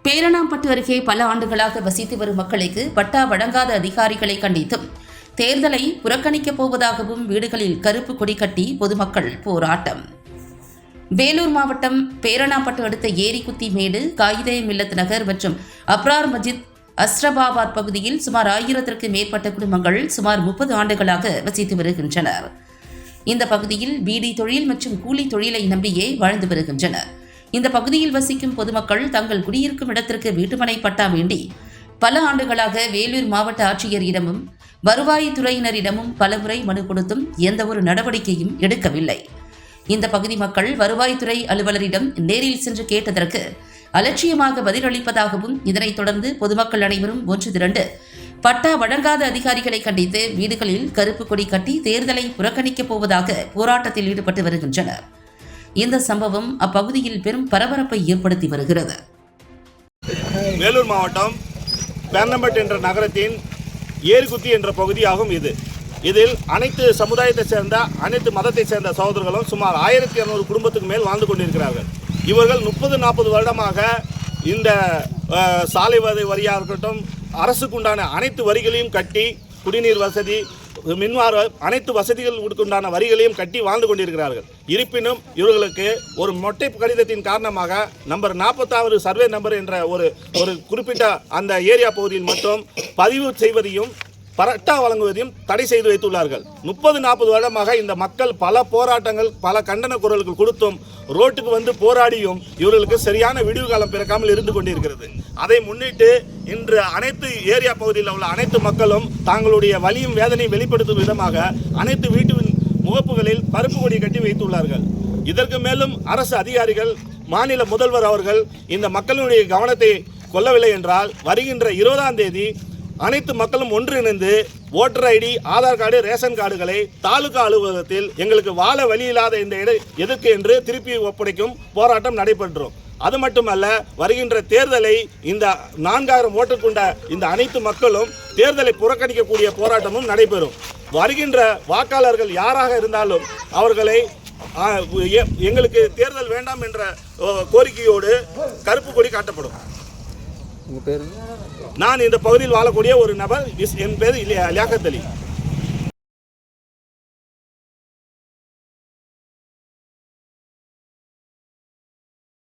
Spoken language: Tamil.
பேரணாம்பட்டு அருகே பல ஆண்டுகளாக வசித்து வரும் மக்களுக்கு பட்டா வழங்காத அதிகாரிகளை கண்டித்தும் தேர்தலை புறக்கணிக்கப் போவதாகவும் வீடுகளில் கருப்பு கொடி கட்டி பொதுமக்கள் போராட்டம். வேலூர் மாவட்டம் பேரணாம்பட்டு அடுத்த ஏரிக்குத்தி மேடு, காயிதே மில்லத் நகர் மற்றும் அப்ரார் மஜித் அஸ்ரபாபாத் பகுதியில் சுமார் 1000ற்கு மேற்பட்ட குடும்பங்கள் சுமார் 30 ஆண்டுகளாக வசித்து வருகின்றனர். இந்த பகுதியில் பீடி தொழில் மற்றும் கூலி தொழிலை நம்பியே வாழ்ந்து வருகின்றனர். இந்த பகுதியில் வசிக்கும் பொதுமக்கள் தங்கள் குடியிருக்கும் இடத்திற்கு வீட்டுமனை பட்டா வேண்டி பல ஆண்டுகளாக வேலூர் மாவட்ட ஆட்சியரிடமும் வருவாய்த்துறையினரிடமும் பலமுறை மனு கொடுத்தும் எந்த ஒரு நடவடிக்கையும் எடுக்கவில்லை. இந்த பகுதி மக்கள் வருவாய்த்துறை அலுவலரிடம் நேரில் சென்று கேட்டதற்கு அலட்சியமாக பதிலளிப்பதாகவும், இதனைத் தொடர்ந்து பொதுமக்கள் அனைவரும் ஒன்று திரண்டு பட்டா வழங்காத அதிகாரிகளை கண்டித்து வீடுகளில் கருப்பு கொடி கட்டி தேர்தலை புறக்கணிக்கப் போவதாக போராட்டத்தில் ஈடுபட்டு வருகின்றனர். இந்த சம்பவம் அப்பகுதியில் பெரும் பரபரப்பை ஏற்படுத்தி வருகிறது. வேலூர் மாவட்டம் பேரணாம்பட்டு என்ற நகரத்தின் ஏரிக்குத்தி என்ற பகுதியாகும் இதில் அனைத்து சமுதாயத்தை சேர்ந்த அனைத்து மதத்தை சேர்ந்த சகோதரர்களும் சுமார் 1200 குடும்பத்துக்கு மேல் வாழ்ந்து கொண்டிருக்கிறார்கள். இவர்கள் 30-40 வருடமாக இந்த சாலை வரியாக இருக்கட்டும், அரசுக்கு உண்டான அனைத்து வரிகளையும் கட்டி, குடிநீர் வசதி, மின்வார அனைத்து வசதிகளுக்கு உண்டான வரிகளையும் கட்டி வாழ்ந்து கொண்டிருக்கிறார்கள். இருப்பினும் இவர்களுக்கு ஒரு மொட்டை கடிதத்தின் காரணமாக நம்பர் 46 சர்வே நம்பர் என்ற ஒரு குறிப்பிட்ட அந்த ஏரியா பகுதியில் மட்டும் பதிவு செய்வதையும் பட்டா வழங்குவதையும் தடை செய்து வைத்துள்ளார்கள். 30-40 வருடமாக இந்த மக்கள் பல போராட்டங்கள், பல கண்டன குரல்கள் கொடுத்தும், ரோட்டுக்கு வந்து போராடியும் இவர்களுக்கு சரியான விடிவு காலம் பிறக்காமல் இருந்து கொண்டிருக்கிறது. அதை முன்னிட்டு இன்று அனைத்து ஏரியா பகுதியில் உள்ள அனைத்து மக்களும் தங்களுடைய வலியும் வேதனையும் வெளிப்படுத்தும் விதமாக அனைத்து வீட்டு முகப்புகளில் கருப்பு கொடி கட்டி வைத்துள்ளார்கள். இதற்கு மேலும் அரசு அதிகாரிகள், மாநில முதல்வர் அவர்கள் இந்த மக்களுடைய கவனத்தை கொள்ளவில்லை என்றால் வருகின்ற 20ஆம் தேதி அனைத்து மக்களும் ஒன்றிணைந்து voter ID, Aadhaar card, ration கார்டுகளை தாலுகா அலுவலகத்தில் எங்களுக்கு வாழ வழி இல்லாத இந்த எதற்கு என்று திருப்பி ஒப்படைக்கும் போராட்டம் நடைபெற்றோம். அது மட்டுமல்ல, வருகின்ற தேர்தலை இந்த 4000 ஓட்டு கொண்ட இந்த அனைத்து மக்களும் தேர்தலை புறக்கணிக்கக்கூடிய போராட்டமும் நடைபெறும். வருகின்ற வாக்காளர்கள் யாராக இருந்தாலும் அவர்களை எங்களுக்கு தேர்தல் வேண்டாம் என்ற கோரிக்கையோடு கருப்பு கொடி காட்டப்படும். நான் இந்த பகுதியில் வாழக்கூடிய ஒரு நபர். என் பேர் லியாகத் அலி.